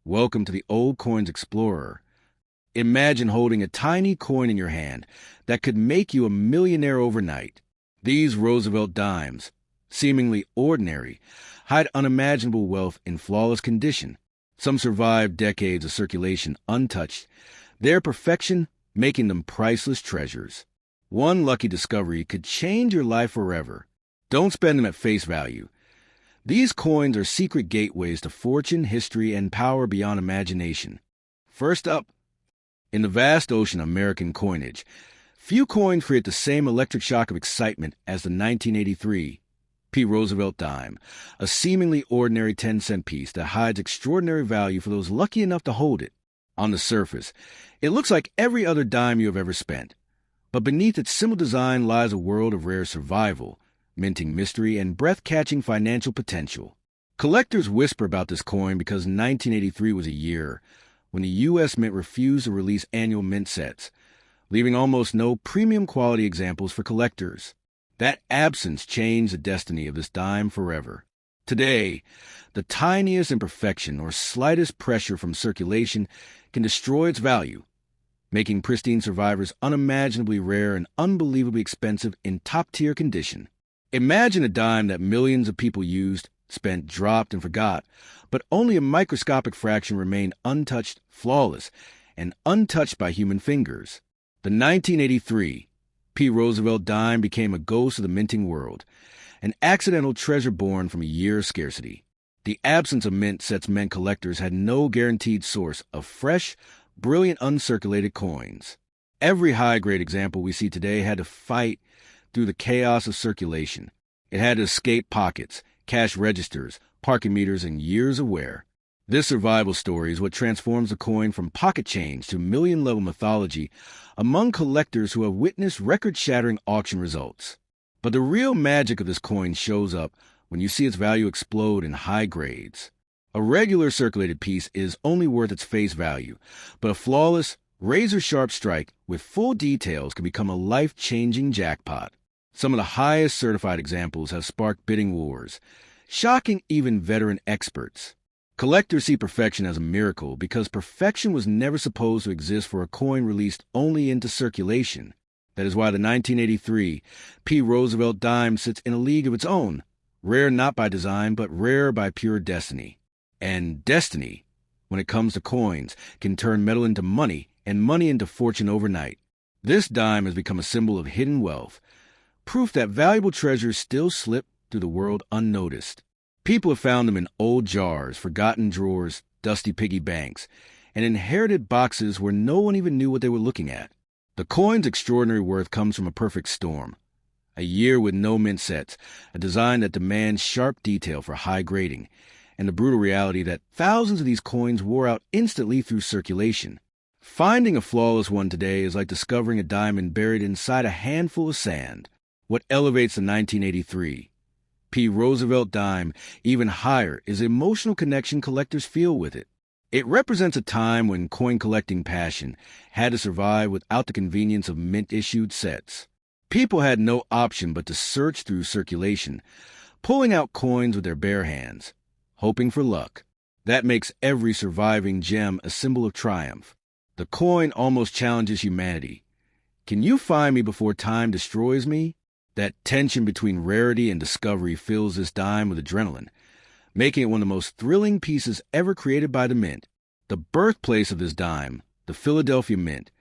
Welcome to the Old Coins Explorer. Imagine holding a tiny coin in your hand that could make you a millionaire overnight. These Roosevelt Dimes, seemingly ordinary, hide unimaginable wealth in flawless condition. Some survived decades of circulation untouched, their perfection making them priceless treasures. One lucky discovery could change your life forever. Don't spend them at face value. These coins are secret gateways to fortune, history, and power beyond imagination. First up, in the vast ocean of American coinage, few coins create the same electric shock of excitement as the 1983 Roosevelt Dime, a seemingly ordinary 10-cent piece that hides extraordinary value for those lucky enough to hold it. On the surface, it looks like every other dime you have ever spent. But beneath its simple design lies a world of rare survival, minting mystery, and breath-catching financial potential. Collectors whisper about this coin because 1983 was a year when the U.S. Mint refused to release annual mint sets, leaving almost no premium-quality examples for collectors. That absence changed the destiny of this dime forever. Today, the tiniest imperfection or slightest pressure from circulation can destroy its value, making pristine survivors unimaginably rare and unbelievably expensive in top-tier condition. Imagine a dime that millions of people used, spent, dropped, and forgot, but only a microscopic fraction remained untouched, flawless, and untouched by human fingers. The 1983 Roosevelt Dime became a ghost of the minting world, an accidental treasure born from a year of scarcity. The absence of mint sets meant collectors had no guaranteed source of fresh, brilliant uncirculated coins. Every high-grade example we see today had to fight through the chaos of circulation. It had to escape pockets, cash registers, parking meters, and years of wear. This survival story is what transforms the coin from pocket change to million-level mythology among collectors who have witnessed record-shattering auction results. But the real magic of this coin shows up when you see its value explode in high grades. A regular circulated piece is only worth its face value, but a flawless, razor-sharp strike with full details can become a life-changing jackpot. Some of the highest certified examples have sparked bidding wars, shocking even veteran experts. Collectors see perfection as a miracle because perfection was never supposed to exist for a coin released only into circulation. That is why the 1983 Roosevelt Dime sits in a league of its own, rare not by design, but rare by pure destiny. And destiny, when it comes to coins, can turn metal into money and money into fortune overnight. This dime has become a symbol of hidden wealth, proof that valuable treasures still slip through the world unnoticed. People have found them in old jars, forgotten drawers, dusty piggy banks, and inherited boxes where no one even knew what they were looking at. The coin's extraordinary worth comes from a perfect storm. A year with no mint sets, a design that demands sharp detail for high grading, and the brutal reality that thousands of these coins wore out instantly through circulation. Finding a flawless one today is like discovering a diamond buried inside a handful of sand. What elevates the 1983 Roosevelt Dime even higher is the emotional connection collectors feel with it. It represents a time when coin collecting passion had to survive without the convenience of mint-issued sets. People had no option but to search through circulation, pulling out coins with their bare hands, hoping for luck. That makes every surviving gem a symbol of triumph. The coin almost challenges humanity. Can you find me before time destroys me? That tension between rarity and discovery fills this dime with adrenaline, making it one of the most thrilling pieces ever created by the Mint. The birthplace of this dime, the Philadelphia Mint,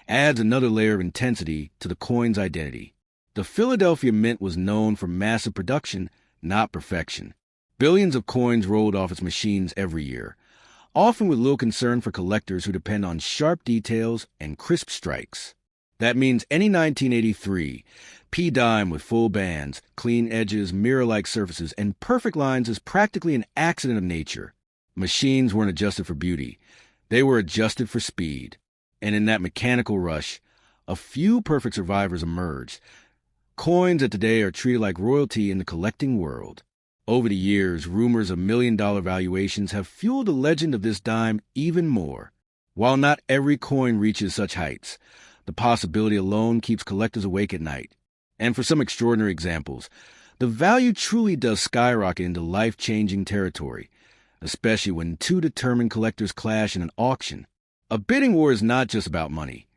adds another layer of intensity to the coin's identity. The Philadelphia Mint was known for massive production, not perfection. Billions of coins rolled off its machines every year, often with little concern for collectors who depend on sharp details and crisp strikes. That means any 1983 Dime with full bands, clean edges, mirror-like surfaces, and perfect lines is practically an accident of nature. Machines weren't adjusted for beauty. They were adjusted for speed. And in that mechanical rush, a few perfect survivors emerged. Coins that today are treated like royalty in the collecting world. Over the years, rumors of million-dollar valuations have fueled the legend of this dime even more. While not every coin reaches such heights, the possibility alone keeps collectors awake at night. And for some extraordinary examples, the value truly does skyrocket into life-changing territory, especially when two determined collectors clash in an auction. A bidding war is not just about money.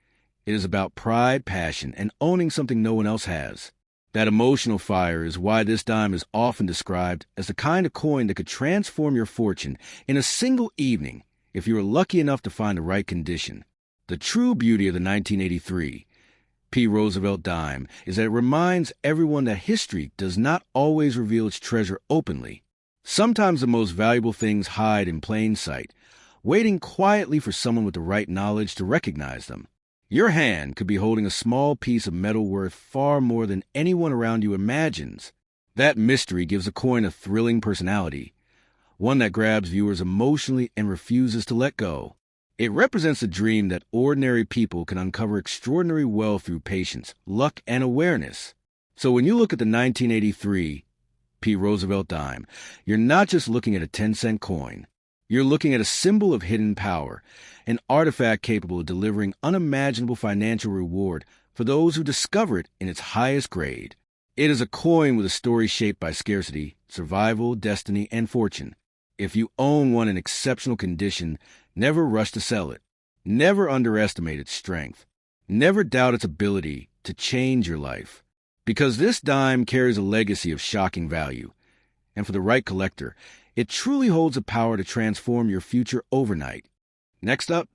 It is about pride, passion, and owning something no one else has. That emotional fire is why this dime is often described as the kind of coin that could transform your fortune in a single evening if you were lucky enough to find the right condition. The true beauty of the 1983 P. Roosevelt Dime is that it reminds everyone that history does not always reveal its treasure openly. Sometimes the most valuable things hide in plain sight, waiting quietly for someone with the right knowledge to recognize them. Your hand could be holding a small piece of metal worth far more than anyone around you imagines. That mystery gives a coin a thrilling personality, one that grabs viewers emotionally and refuses to let go. It represents the dream that ordinary people can uncover extraordinary wealth through patience, luck, and awareness. So when you look at the 1983 P. Roosevelt Dime, you're not just looking at a 10-cent coin. You're looking at a symbol of hidden power, an artifact capable of delivering unimaginable financial reward for those who discover it in its highest grade. It is a coin with a story shaped by scarcity, survival, destiny, and fortune. If you own one in exceptional condition, never rush to sell it. Never underestimate its strength. Never doubt its ability to change your life. Because this dime carries a legacy of shocking value. And for the right collector, it truly holds the power to transform your future overnight. Next up,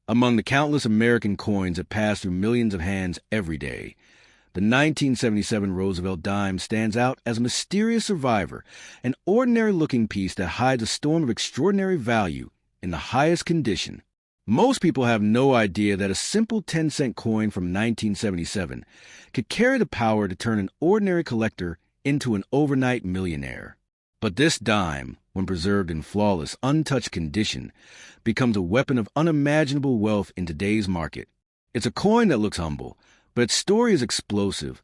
among the countless American coins that pass through millions of hands every day, the 1977 Roosevelt Dime stands out as a mysterious survivor, an ordinary-looking piece that hides a storm of extraordinary value in the highest condition. Most people have no idea that a simple 10-cent coin from 1977 could carry the power to turn an ordinary collector into an overnight millionaire. But this dime, when preserved in flawless, untouched condition, becomes a weapon of unimaginable wealth in today's market. It's a coin that looks humble, but its story is explosive,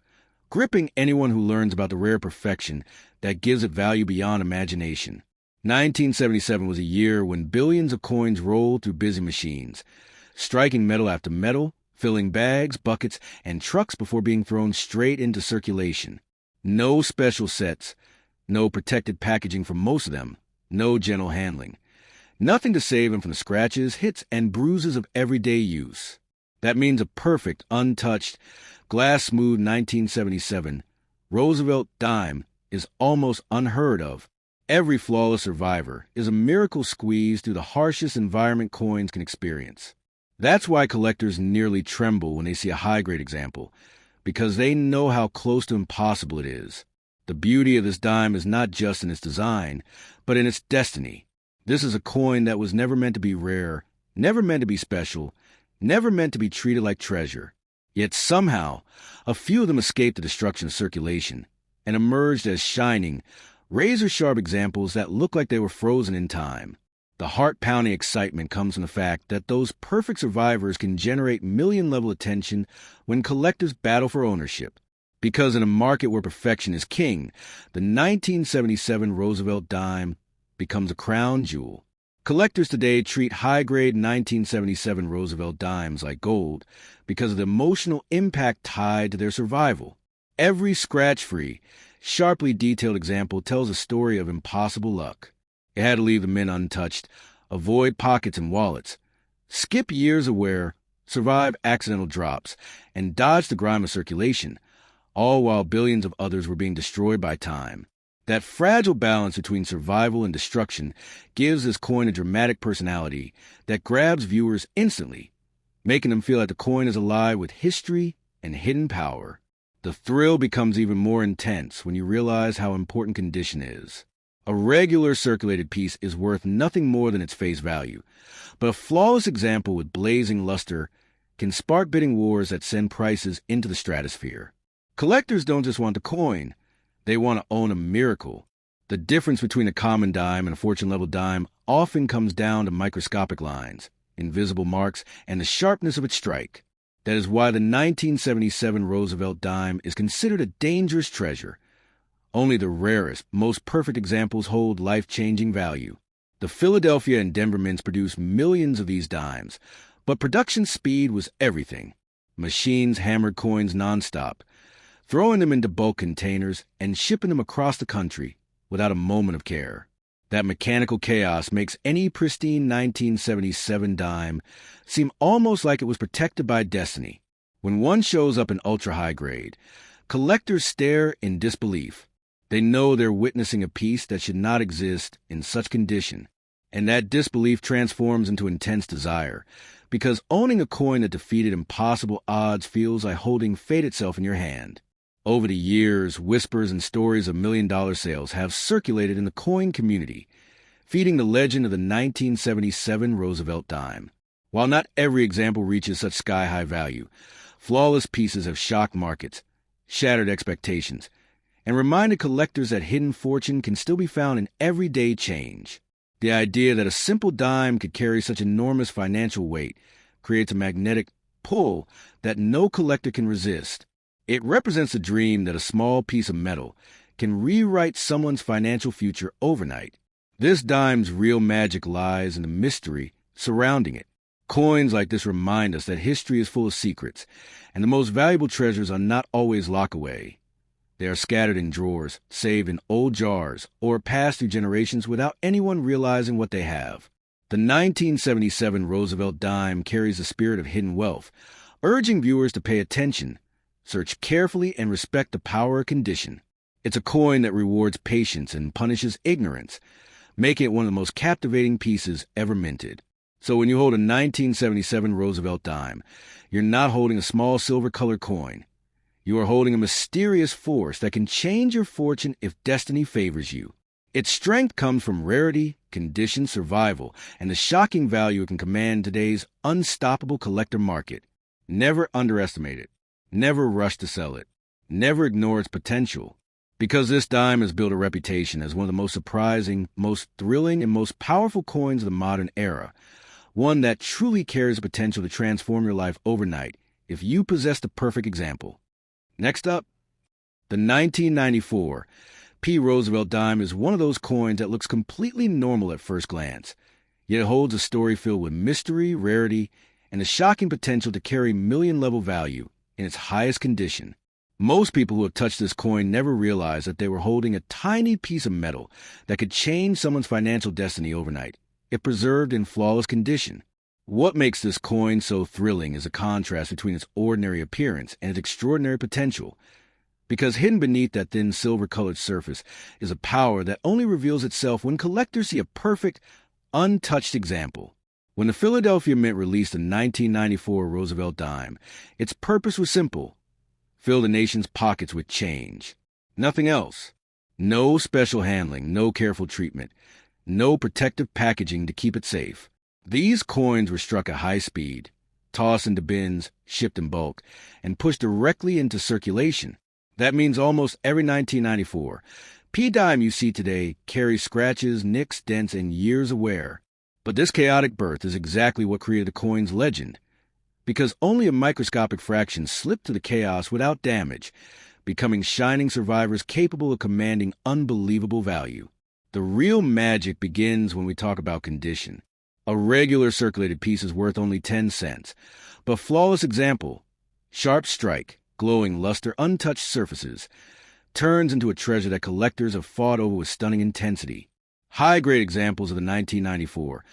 gripping anyone who learns about the rare perfection that gives it value beyond imagination. 1977 was a year when billions of coins rolled through busy machines, striking metal after metal, filling bags, buckets, and trucks before being thrown straight into circulation. No special sets, no protected packaging for most of them, no gentle handling. Nothing to save them from the scratches, hits, and bruises of everyday use. That means a perfect, untouched, glass-smooth 1977 Roosevelt Dime is almost unheard of. Every flawless survivor is a miracle squeezed through the harshest environment coins can experience. That's why collectors nearly tremble when they see a high-grade example, because they know how close to impossible it is. The beauty of this dime is not just in its design, but in its destiny. This is a coin that was never meant to be rare, never meant to be special, never meant to be treated like treasure. Yet somehow, a few of them escaped the destruction of circulation and emerged as shining, razor-sharp examples that look like they were frozen in time. The heart-pounding excitement comes from the fact that those perfect survivors can generate million-level attention when collectors battle for ownership. Because in a market where perfection is king, the 1977 Roosevelt Dime becomes a crown jewel. Collectors today treat high-grade 1977 Roosevelt Dimes like gold because of the emotional impact tied to their survival. Every scratch-free, sharply detailed example tells a story of impossible luck. It had to leave the mint untouched, avoid pockets and wallets, skip years of wear, survive accidental drops, and dodge the grime of circulation, all while billions of others were being destroyed by time. That fragile balance between survival and destruction gives this coin a dramatic personality that grabs viewers instantly, making them feel like the coin is alive with history and hidden power. The thrill becomes even more intense when you realize how important condition is. A regular circulated piece is worth nothing more than its face value, but a flawless example with blazing luster can spark bidding wars that send prices into the stratosphere. Collectors don't just want the coin, they want to own a miracle. The difference between a common dime and a fortune-level dime often comes down to microscopic lines, invisible marks, and the sharpness of its strike. That is why the 1977 Roosevelt Dime is considered a dangerous treasure. Only the rarest, most perfect examples hold life-changing value. The Philadelphia and Denver mints produced millions of these dimes, but production speed was everything. Machines hammered coins nonstop, throwing them into bulk containers and shipping them across the country without a moment of care. That mechanical chaos makes any pristine 1977 dime seem almost like it was protected by destiny. When one shows up in ultra-high grade, collectors stare in disbelief. They know they're witnessing a piece that should not exist in such condition, and that disbelief transforms into intense desire, because owning a coin that defeated impossible odds feels like holding fate itself in your hand. Over the years, whispers and stories of million-dollar sales have circulated in the coin community, feeding the legend of the 1977 Roosevelt Dime. While not every example reaches such sky-high value, flawless pieces have shocked markets, shattered expectations, and reminded collectors that hidden fortune can still be found in everyday change. The idea that a simple dime could carry such enormous financial weight creates a magnetic pull that no collector can resist. It represents a dream that a small piece of metal can rewrite someone's financial future overnight. This dime's real magic lies in the mystery surrounding it. Coins like this remind us that history is full of secrets, and the most valuable treasures are not always locked away. They are scattered in drawers, saved in old jars, or passed through generations without anyone realizing what they have. The 1977 Roosevelt Dime carries the spirit of hidden wealth, urging viewers to pay attention, search carefully, and respect the power of condition. It's a coin that rewards patience and punishes ignorance, making it one of the most captivating pieces ever minted. So when you hold a 1977 Roosevelt Dime, you're not holding a small silver-colored coin. You are holding a mysterious force that can change your fortune if destiny favors you. Its strength comes from rarity, condition, survival, and the shocking value it can command in today's unstoppable collector market. Never underestimate it. Never rush to sell it. Never ignore its potential. Because this dime has built a reputation as one of the most surprising, most thrilling, and most powerful coins of the modern era. One that truly carries the potential to transform your life overnight if you possess the perfect example. Next up, the 1994 P. Roosevelt Dime is one of those coins that looks completely normal at first glance, yet it holds a story filled with mystery, rarity, and the shocking potential to carry million-level value in its highest condition. Most people who have touched this coin never realize that they were holding a tiny piece of metal that could change someone's financial destiny overnight, if preserved in flawless condition. What makes this coin so thrilling is a contrast between its ordinary appearance and its extraordinary potential, because hidden beneath that thin silver-colored surface is a power that only reveals itself when collectors see a perfect, untouched example. When the Philadelphia Mint released the 1994 Roosevelt Dime, its purpose was simple: fill the nation's pockets with change. Nothing else. No special handling, no careful treatment, no protective packaging to keep it safe. These coins were struck at high speed, tossed into bins, shipped in bulk, and pushed directly into circulation. That means almost every 1994 P-dime you see today carries scratches, nicks, dents, and years of wear. But this chaotic birth is exactly what created the coin's legend, because only a microscopic fraction slipped through the chaos without damage, becoming shining survivors capable of commanding unbelievable value. The real magic begins when we talk about condition. A regular circulated piece is worth only 10 cents, but flawless example, sharp strike, glowing luster, untouched surfaces, turns into a treasure that collectors have fought over with stunning intensity. High-grade examples of the 1994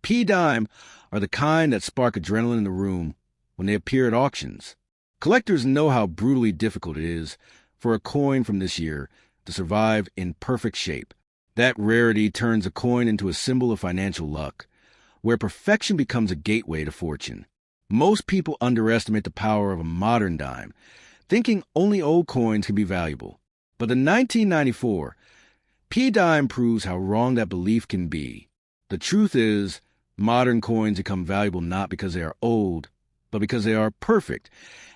P-dime are the kind that spark adrenaline in the room when they appear at auctions. Collectors know how brutally difficult it is for a coin from this year to survive in perfect shape. That rarity turns a coin into a symbol of financial luck, where perfection becomes a gateway to fortune. Most people underestimate the power of a modern dime, thinking only old coins can be valuable. But the 1994 P-dime proves how wrong that belief can be. The truth is, modern coins become valuable not because they are old, but because they are perfect.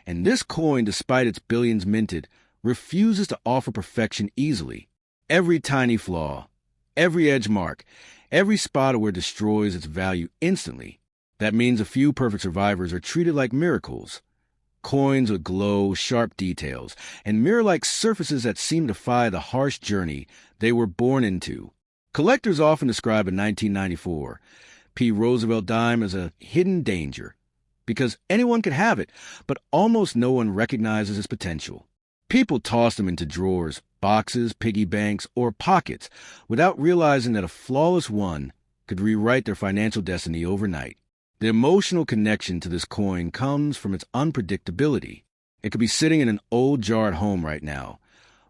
And this coin, despite its billions minted, refuses to offer perfection easily. Every tiny flaw, every edge mark, every spot where it destroys its value instantly. That means a few perfect survivors are treated like miracles. Coins with glow, sharp details, and mirror-like surfaces that seem to defy the harsh journey they were born into. Collectors often describe a 1994 P. Roosevelt Dime as a hidden danger, because anyone could have it, but almost no one recognizes its potential. People toss them into drawers, boxes, piggy banks, or pockets without realizing that a flawless one could rewrite their financial destiny overnight. The emotional connection to this coin comes from its unpredictability. It could be sitting in an old jar at home right now,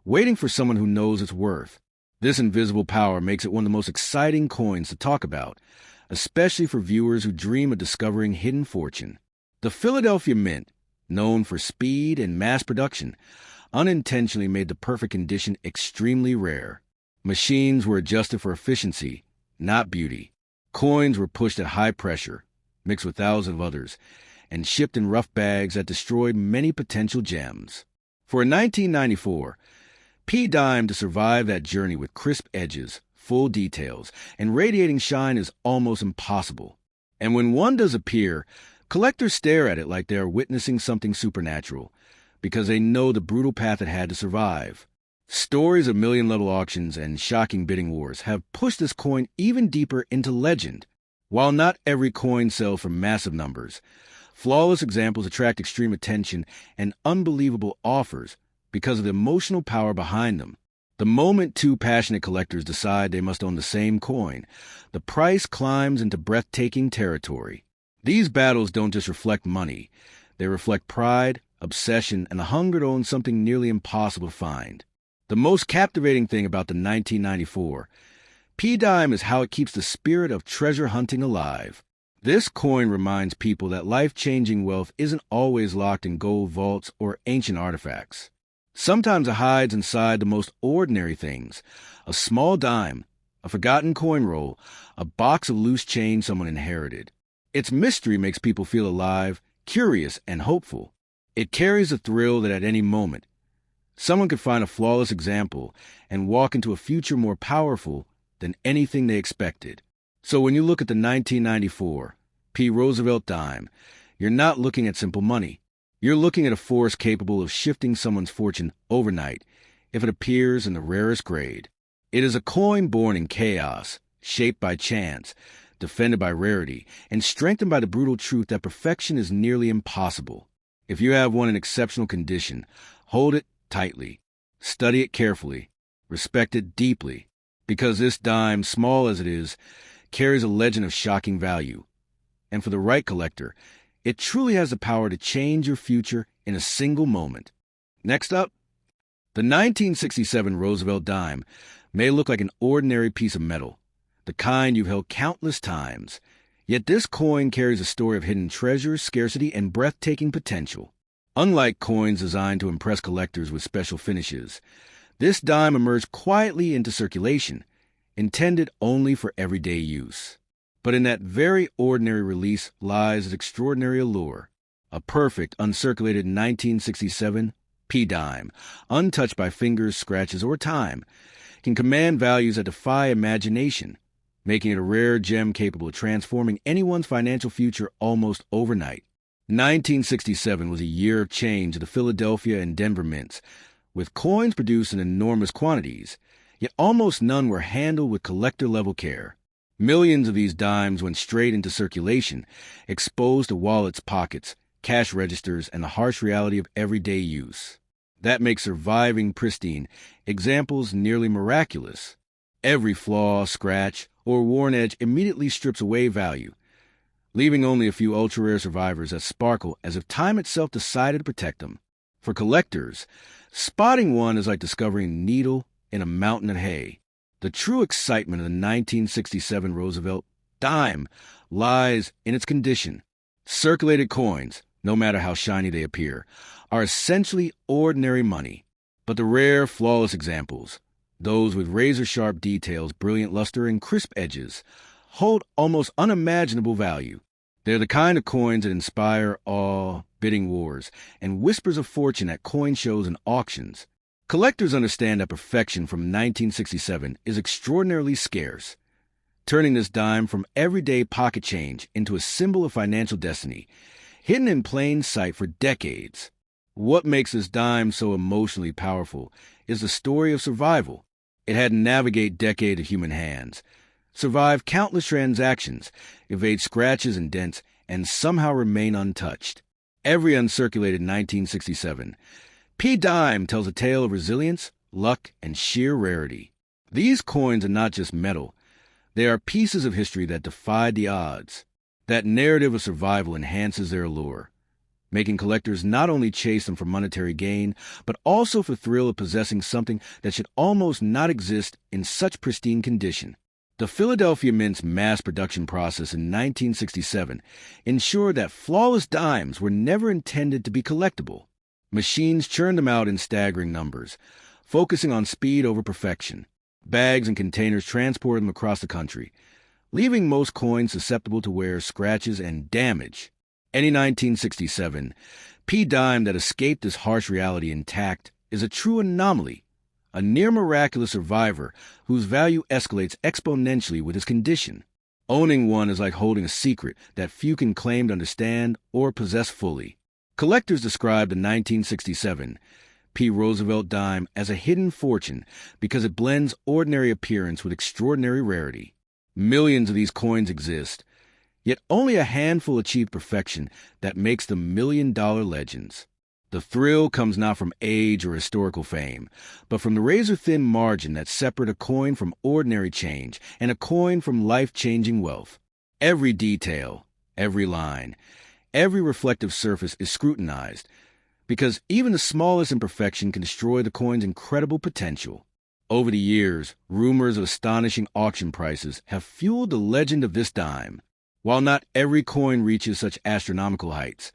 waiting for someone who knows its worth. This invisible power makes it one of the most exciting coins to talk about, especially for viewers who dream of discovering hidden fortune. The Philadelphia Mint, known for speed and mass production, unintentionally made the perfect condition extremely rare. Machines were adjusted for efficiency, not beauty. Coins were pushed at high pressure, mixed with thousands of others, and shipped in rough bags that destroyed many potential gems. For a 1994 Dime to survive that journey with crisp edges, full details, and radiating shine is almost impossible. And when one does appear, collectors stare at it like they are witnessing something supernatural, because they know the brutal path it had to survive. Stories of million-level auctions and shocking bidding wars have pushed this coin even deeper into legend. While not every coin sells for massive numbers, flawless examples attract extreme attention and unbelievable offers because of the emotional power behind them. The moment two passionate collectors decide they must own the same coin, the price climbs into breathtaking territory. These battles don't just reflect money. They reflect pride, obsession, and the hunger to own something nearly impossible to find. The most captivating thing about the 1994 Dime is how it keeps the spirit of treasure hunting alive. This coin reminds people that life-changing wealth isn't always locked in gold vaults or ancient artifacts. Sometimes it hides inside the most ordinary things: a small dime, a forgotten coin roll, a box of loose change someone inherited. Its mystery makes people feel alive, curious, and hopeful. It carries a thrill that at any moment, someone could find a flawless example and walk into a future more powerful than anything they expected. So when you look at the 1994 Roosevelt Dime, you're not looking at simple money. You're looking at a force capable of shifting someone's fortune overnight if it appears in the rarest grade. It is a coin born in chaos, shaped by chance, defended by rarity, and strengthened by the brutal truth that perfection is nearly impossible. If you have one in exceptional condition, hold it tightly, study it carefully, respect it deeply, because this dime, small as it is, carries a legend of shocking value. And for the right collector, it truly has the power to change your future in a single moment. Next up, the 1967 Roosevelt Dime may look like an ordinary piece of metal, the kind you've held countless times. Yet this coin carries a story of hidden treasure, scarcity, and breathtaking potential. Unlike coins designed to impress collectors with special finishes, this dime emerged quietly into circulation, intended only for everyday use. But in that very ordinary release lies its extraordinary allure. A perfect, uncirculated 1967 Dime, untouched by fingers, scratches, or time, can command values that defy imagination, making it a rare gem capable of transforming anyone's financial future almost overnight. 1967 was a year of change at the Philadelphia and Denver mints, with coins produced in enormous quantities, yet almost none were handled with collector-level care. Millions of these dimes went straight into circulation, exposed to wallets, pockets, cash registers, and the harsh reality of everyday use. That makes surviving pristine examples nearly miraculous. Every flaw, scratch, or worn edge immediately strips away value, leaving only a few ultra-rare survivors that sparkle as if time itself decided to protect them. For collectors, spotting one is like discovering a needle in a mountain of hay. The true excitement of the 1967 Roosevelt Dime lies in its condition. Circulated coins, no matter how shiny they appear, are essentially ordinary money. But the rare, flawless examples, those with razor-sharp details, brilliant luster, and crisp edges, hold almost unimaginable value. They're the kind of coins that inspire awe, bidding wars, and whispers of fortune at coin shows and auctions. Collectors understand that perfection from 1967 is extraordinarily scarce, turning this dime from everyday pocket change into a symbol of financial destiny, hidden in plain sight for decades. What makes this dime so emotionally powerful is the story of survival. It had to navigate decades of human hands, survive countless transactions, evade scratches and dents, and somehow remain untouched. Every uncirculated 1967 Dime tells a tale of resilience, luck, and sheer rarity. These coins are not just metal. They are pieces of history that defied the odds. That narrative of survival enhances their allure, making collectors not only chase them for monetary gain, but also for thrill of possessing something that should almost not exist in such pristine condition. The Philadelphia Mint's mass production process in 1967 ensured that flawless dimes were never intended to be collectible. Machines churned them out in staggering numbers, focusing on speed over perfection. Bags and containers transported them across the country, leaving most coins susceptible to wear, scratches, and damage. Any 1967 P dime that escaped this harsh reality intact is a true anomaly, a near-miraculous survivor whose value escalates exponentially with its condition. Owning one is like holding a secret that few can claim to understand or possess fully. Collectors describe the 1967 P. Roosevelt Dime as a hidden fortune because it blends ordinary appearance with extraordinary rarity. Millions of these coins exist, yet only a handful achieve perfection that makes them million-dollar legends. The thrill comes not from age or historical fame, but from the razor-thin margin that separates a coin from ordinary change and a coin from life-changing wealth. Every detail, every line, every reflective surface is scrutinized, because even the smallest imperfection can destroy the coin's incredible potential. Over the years, rumors of astonishing auction prices have fueled the legend of this dime. While not every coin reaches such astronomical heights,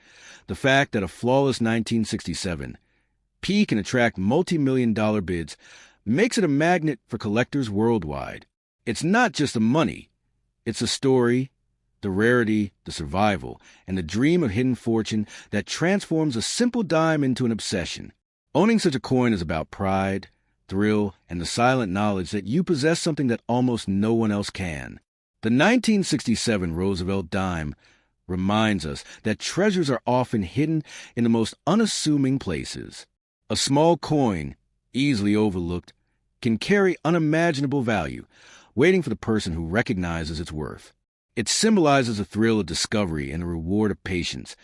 the fact that a flawless 1967 P can attract multi-million-dollar bids makes it a magnet for collectors worldwide. It's not just the money. It's the story, the rarity, the survival, and the dream of hidden fortune that transforms a simple dime into an obsession. Owning such a coin is about pride, thrill, and the silent knowledge that you possess something that almost no one else can. The 1967 Roosevelt Dime reminds us that treasures are often hidden in the most unassuming places. A small coin, easily overlooked, can carry unimaginable value, waiting for the person who recognizes its worth. It symbolizes the thrill of discovery and the reward of patience,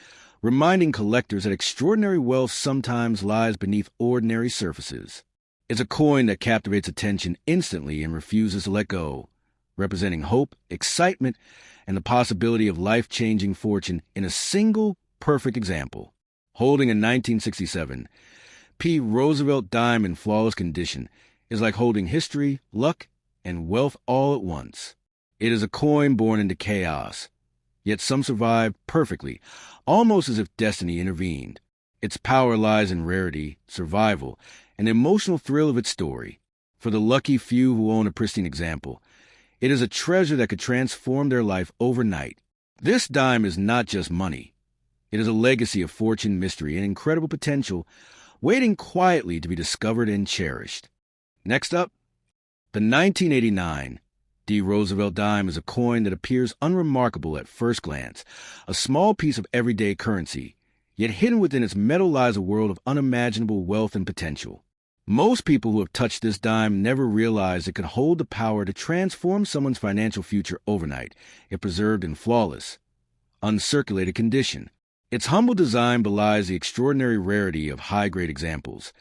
reminding collectors that extraordinary wealth sometimes lies beneath ordinary surfaces. It's a coin that captivates attention instantly and refuses to let go, representing hope, excitement, and the possibility of life-changing fortune in a single, perfect example. Holding a 1967 P. Roosevelt Dime in flawless condition is like holding history, luck, and wealth all at once. It is a coin born into chaos, yet some survive perfectly, almost as if destiny intervened. Its power lies in rarity, survival, and the emotional thrill of its story. For the lucky few who own a pristine example, it is a treasure that could transform their life overnight. This dime is not just money. It is a legacy of fortune, mystery, and incredible potential, waiting quietly to be discovered and cherished. Next up, the 1989 D. Roosevelt Dime is a coin that appears unremarkable at first glance, a small piece of everyday currency, yet hidden within its metal lies a world of unimaginable wealth and potential. Most people who have touched this dime never realized it could hold the power to transform someone's financial future overnight if preserved in flawless, uncirculated condition. Its humble design belies the extraordinary rarity of high-grade examples,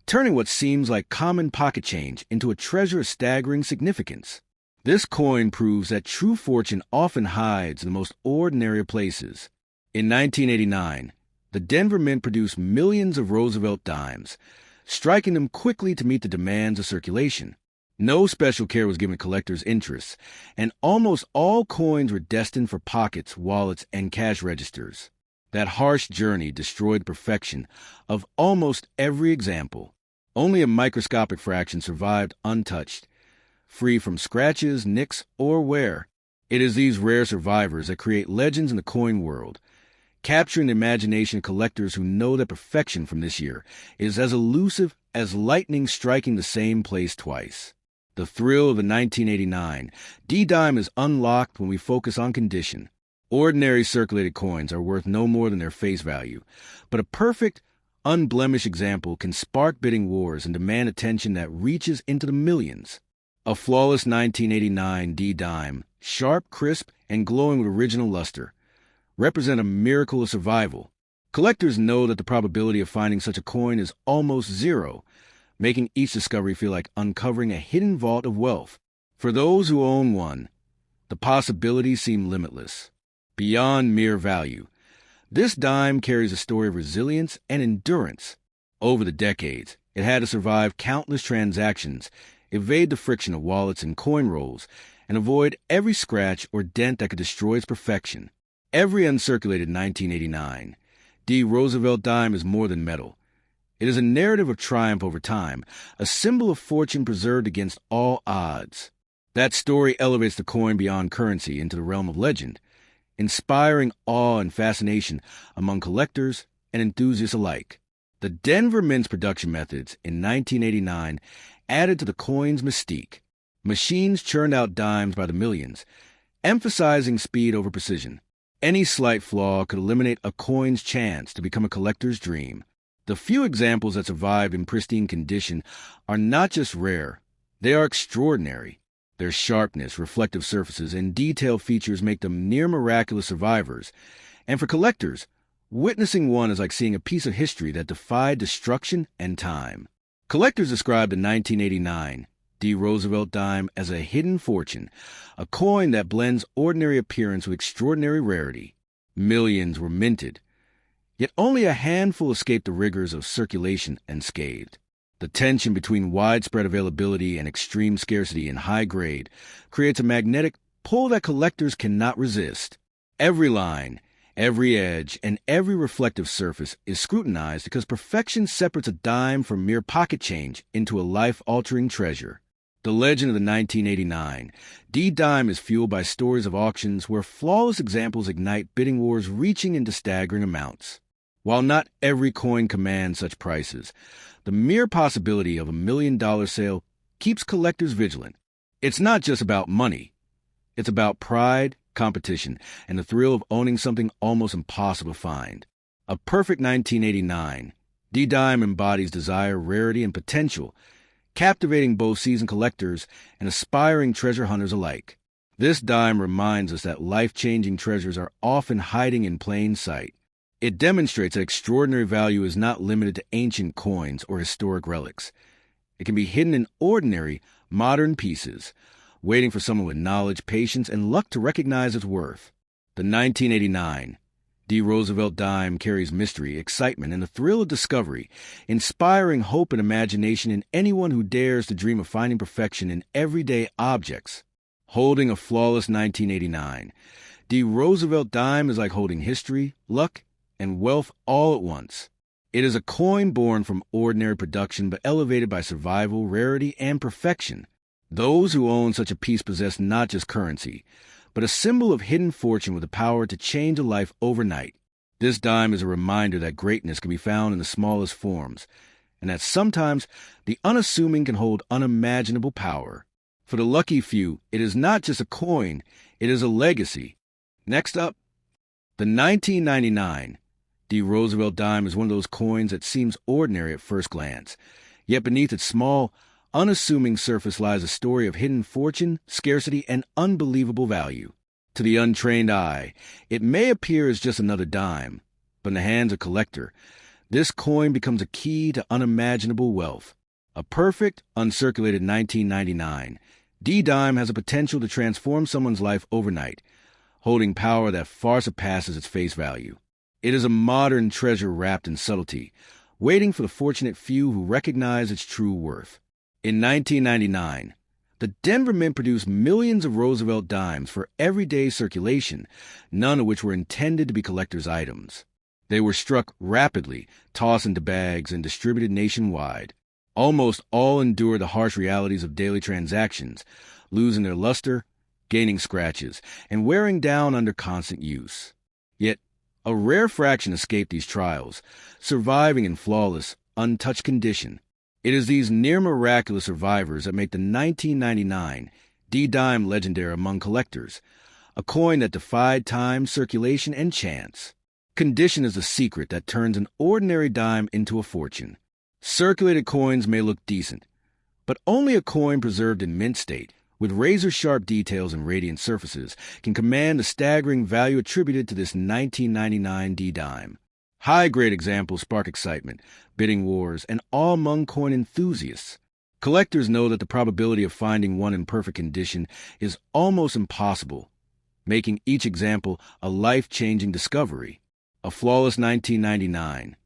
turning what seems like common pocket change into a treasure of staggering significance. This coin proves that true fortune often hides in the most ordinary of places. In 1989, the Denver Mint produced millions of Roosevelt dimes, striking them quickly to meet the demands of circulation. No special care was given collectors' interests, and almost all coins were destined for pockets, wallets, and cash registers. That harsh journey destroyed the perfection of almost every example. Only a microscopic fraction survived untouched, free from scratches, nicks, or wear. It is these rare survivors that create legends in the coin world, capturing the imagination of collectors who know that perfection from this year is as elusive as lightning striking the same place twice. The thrill of the 1989 D-Dime is unlocked when we focus on condition. Ordinary circulated coins are worth no more than their face value, but a perfect, unblemished example can spark bidding wars and demand attention that reaches into the millions. A flawless 1989 D-Dime, sharp, crisp, and glowing with original luster, represent a miracle of survival. Collectors know that the probability of finding such a coin is almost zero, making each discovery feel like uncovering a hidden vault of wealth. For those who own one, the possibilities seem limitless, beyond mere value. This dime carries a story of resilience and endurance. Over the decades, it had to survive countless transactions, evade the friction of wallets and coin rolls, and avoid every scratch or dent that could destroy its perfection. Every uncirculated 1989 D. Roosevelt Dime is more than metal. It is a narrative of triumph over time, a symbol of fortune preserved against all odds. That story elevates the coin beyond currency into the realm of legend, inspiring awe and fascination among collectors and enthusiasts alike. The Denver Mint's production methods in 1989 added to the coin's mystique. Machines churned out dimes by the millions, emphasizing speed over precision. Any slight flaw could eliminate a coin's chance to become a collector's dream. The few examples that survived in pristine condition are not just rare, they are extraordinary. Their sharpness, reflective surfaces, and detailed features make them near miraculous survivors. And for collectors, witnessing one is like seeing a piece of history that defied destruction and time. Collectors describe the 1989 D. Roosevelt Dime as a hidden fortune, a coin that blends ordinary appearance with extraordinary rarity. Millions were minted, yet only a handful escaped the rigors of circulation unscathed. The tension between widespread availability and extreme scarcity in high grade creates a magnetic pull that collectors cannot resist. Every line, every edge, and every reflective surface is scrutinized because perfection separates a dime from mere pocket change into a life-altering treasure. The legend of the 1989 D-Dime is fueled by stories of auctions where flawless examples ignite bidding wars reaching into staggering amounts. While not every coin commands such prices, the mere possibility of $1 million sale keeps collectors vigilant. It's not just about money. It's about pride, competition, and the thrill of owning something almost impossible to find. A perfect 1989, D-Dime embodies desire, rarity, and potential, captivating both seasoned collectors and aspiring treasure hunters alike. This dime reminds us that life-changing treasures are often hiding in plain sight. It demonstrates that extraordinary value is not limited to ancient coins or historic relics. It can be hidden in ordinary, modern pieces, waiting for someone with knowledge, patience, and luck to recognize its worth. The 1989 D. Roosevelt Dime carries mystery, excitement, and the thrill of discovery, inspiring hope and imagination in anyone who dares to dream of finding perfection in everyday objects. Holding a flawless 1989, D. Roosevelt Dime is like holding history, luck, and wealth all at once. It is a coin born from ordinary production but elevated by survival, rarity, and perfection. Those who own such a piece possess not just currency, but a symbol of hidden fortune with the power to change a life overnight. This dime is a reminder that greatness can be found in the smallest forms, and that sometimes the unassuming can hold unimaginable power. For the lucky few, it is not just a coin, it is a legacy. Next up, the 1999 D. Roosevelt Dime is one of those coins that seems ordinary at first glance, yet beneath its small, unassuming surface lies a story of hidden fortune, scarcity, and unbelievable value. To the untrained eye, it may appear as just another dime, but in the hands of a collector, this coin becomes a key to unimaginable wealth. A perfect, uncirculated 1999, D-Dime has a potential to transform someone's life overnight, holding power that far surpasses its face value. It is a modern treasure wrapped in subtlety, waiting for the fortunate few who recognize its true worth. In 1999, the Denver Mint produced millions of Roosevelt Dimes for everyday circulation, none of which were intended to be collectors' items. They were struck rapidly, tossed into bags, and distributed nationwide. Almost all endured the harsh realities of daily transactions, losing their luster, gaining scratches, and wearing down under constant use. Yet, a rare fraction escaped these trials, surviving in flawless, untouched condition. It is these near-miraculous survivors that make the 1999 D-Dime legendary among collectors, a coin that defied time, circulation, and chance. Condition is the secret that turns an ordinary dime into a fortune. Circulated coins may look decent, but only a coin preserved in mint state, with razor-sharp details and radiant surfaces, can command the staggering value attributed to this 1999 D-Dime. High-grade examples spark excitement, bidding wars, and awe among coin enthusiasts. Collectors know that the probability of finding one in perfect condition is almost impossible, making each example a life-changing discovery. A flawless 1999.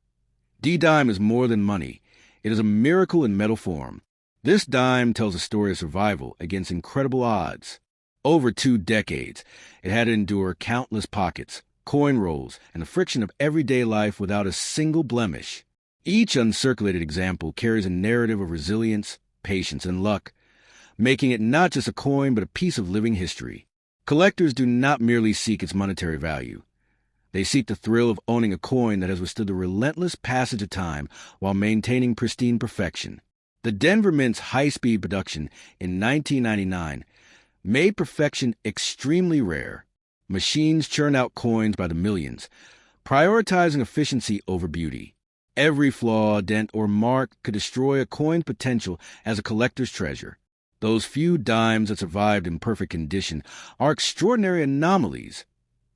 D-Dime is more than money. It is a miracle in metal form. This dime tells a story of survival against incredible odds. Over 2 decades, it had to endure countless pockets, coin rolls, and the friction of everyday life without a single blemish. Each uncirculated example carries a narrative of resilience, patience, and luck, making it not just a coin but a piece of living history. Collectors do not merely seek its monetary value. They seek the thrill of owning a coin that has withstood the relentless passage of time while maintaining pristine perfection. The Denver Mint's high-speed production in 1999 made perfection extremely rare. Machines churn out coins by the millions, prioritizing efficiency over beauty. Every flaw, dent, or mark could destroy a coin's potential as a collector's treasure. Those few dimes that survived in perfect condition are extraordinary anomalies,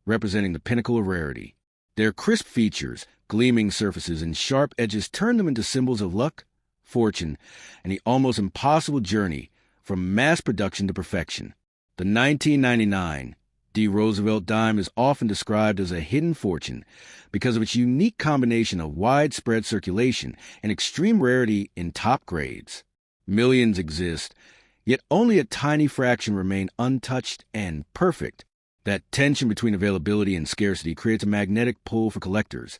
representing the pinnacle of rarity. Their crisp features, gleaming surfaces, and sharp edges turn them into symbols of luck, fortune, and the almost impossible journey from mass production to perfection. The 1999 D. Roosevelt Dime is often described as a hidden fortune because of its unique combination of widespread circulation and extreme rarity in top grades. Millions exist, yet only a tiny fraction remain untouched and perfect. That tension between availability and scarcity creates a magnetic pull for collectors,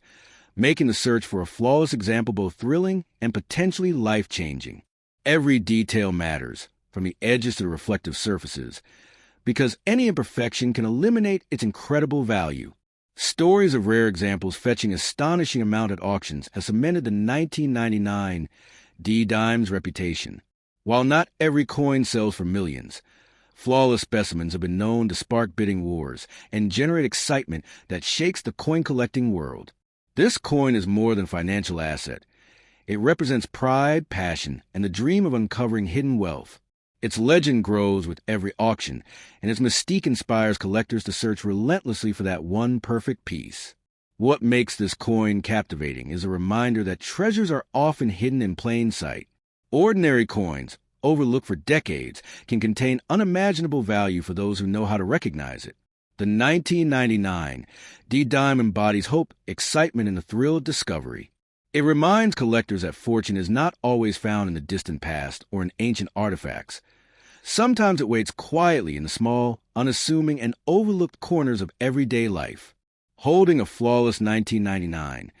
making the search for a flawless example both thrilling and potentially life-changing. Every detail matters, from the edges to the reflective surfaces, because any imperfection can eliminate its incredible value. Stories of rare examples fetching astonishing amount at auctions have cemented the 1999 D-Dime's reputation. While not every coin sells for millions, flawless specimens have been known to spark bidding wars and generate excitement that shakes the coin-collecting world. This coin is more than a financial asset. It represents pride, passion, and the dream of uncovering hidden wealth. Its legend grows with every auction, and its mystique inspires collectors to search relentlessly for that one perfect piece. What makes this coin captivating is a reminder that treasures are often hidden in plain sight. Ordinary coins, overlooked for decades, can contain unimaginable value for those who know how to recognize it. The 1999 D-Dime embodies hope, excitement, and the thrill of discovery. It reminds collectors that fortune is not always found in the distant past or in ancient artifacts. Sometimes it waits quietly in the small, unassuming, and overlooked corners of everyday life. Holding a flawless 1999,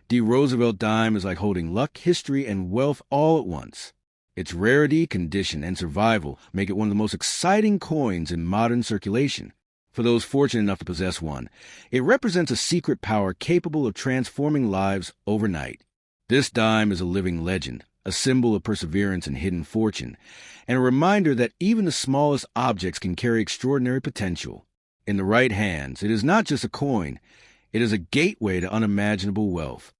D. Roosevelt Dime is like holding luck, history, and wealth all at once. Its rarity, condition, and survival make it one of the most exciting coins in modern circulation. For those fortunate enough to possess one, it represents a secret power capable of transforming lives overnight. This dime is a living legend, a symbol of perseverance and hidden fortune, and a reminder that even the smallest objects can carry extraordinary potential. In the right hands, it is not just a coin, it is a gateway to unimaginable wealth.